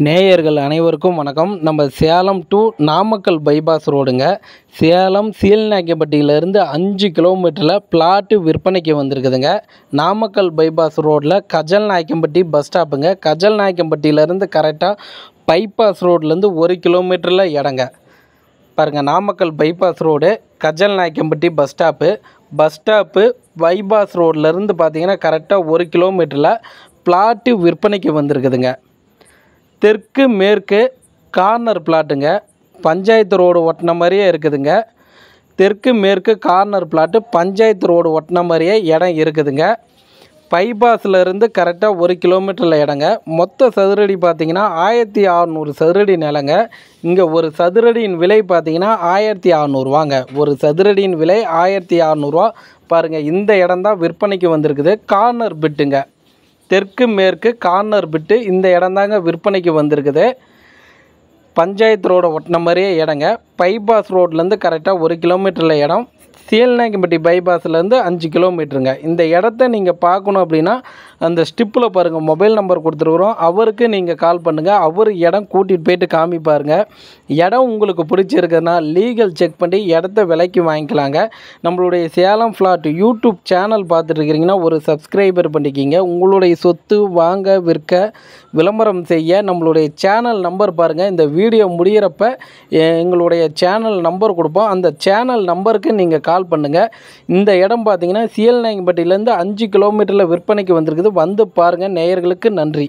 நேயர்கள் அனைவருக்கும் வணக்கம். நம்ம சேலம் டு நாமக்கல் பைபாஸ் ரோடுங்க. சேலம் சீல்நாயக்கம்பட்டியிலேருந்து 5 கிலோமீட்டரில் பிளாட்டு விற்பனைக்கு வந்திருக்குதுங்க. நாமக்கல் பைபாஸ் ரோட்டில் கஜல்நாயக்கம்பட்டி பஸ் ஸ்டாப்புங்க. கஜல்நாயக்கம்பட்டியிலேருந்து கரெக்டாக பைபாஸ் ரோட்லேருந்து 1 கிலோமீட்டரில் இடங்க. பாருங்கள், Namakkal bypass road Gajalnayakkampatti bus stop bypass ரோட்லேருந்து பார்த்தீங்கன்னா கரெக்டாக 1 கிலோமீட்டரில் பிளாட்டு விற்பனைக்கு வந்திருக்குதுங்க. தெற்கு மேற்கு கார்னர் பிளாட்டுங்க. பஞ்சாயத்து ரோடு ஒட்டின மாதிரியே இருக்குதுங்க. தெற்கு மேற்கு கார்னர் பிளாட்டு பஞ்சாயத்து ரோடு ஒட்டின மாதிரியே இடம் இருக்குதுங்க. பைபாஸில் இருந்து கரெக்டாக 1 கிலோமீட்டரில் இடங்க. மொத்த சதுரடி பார்த்திங்கன்னா 1600 சதுரடி நிலங்க. இங்கே ஒரு சதுரடியின் விலை பார்த்திங்கன்னா 1600 ஒரு சதுரடியின் விலை 1600 பாருங்கள், இந்த இடம் தான் விற்பனைக்கு வந்திருக்குது. கார்னர் பிட்டுங்க. தெற்கு மேற்கு கார்னர் பிட்டு இந்த இடம் தாங்க விற்பனைக்கு வந்திருக்குது. பஞ்சாயத்து ரோடை ஒட்டின மாதிரியே இடங்க. பைபாஸ் ரோட்லேருந்து கரெக்டாக 1 கிலோமீட்டரில் இடம். சீல்நாயக்கம்பட்டி பைபாஸ்லேருந்து 5 கிலோமீட்டருங்க. இந்த இடத்த நீங்கள் பார்க்கணும் அப்படின்னா அந்த ஸ்டிப்பில் பாருங்கள், மொபைல் நம்பர் கொடுத்துருக்குறோம். அவருக்கு நீங்கள் கால் பண்ணுங்கள். அவர் இடம் கூட்டிகிட்டு போயிட்டு காமிப்பாருங்க. இடம் உங்களுக்கு பிடிச்சிருக்குன்னா லீகல் செக் பண்ணி இடத்த விலைக்கு வாங்கிக்கலாங்க. நம்மளுடைய சேலம் ஃப்ளாட் யூடியூப் சேனல் பார்த்துட்ருக்கிறீங்கன்னா ஒரு சப்ஸ்கிரைபர் பண்ணிக்கிங்க. உங்களுடைய சொத்து வாங்க விற்க விளம்பரம் செய்ய நம்மளுடைய சேனல் நம்பர் பாருங்கள். இந்த வீடியோ முடிகிறப்ப எங்களுடைய சேனல் நம்பர் கொடுப்போம். அந்த சேனல் நம்பருக்கு நீங்கள் கால் பண்ணுங்கள். இந்த இடம் பார்த்தீங்கன்னா சீல்நாயக்கம்பட்டியிலேருந்து 5 கிலோமீட்டரில் விற்பனைக்கு வந்திருக்குது. வந்து பாருங்கள். நேயர்களுக்கு நன்றி.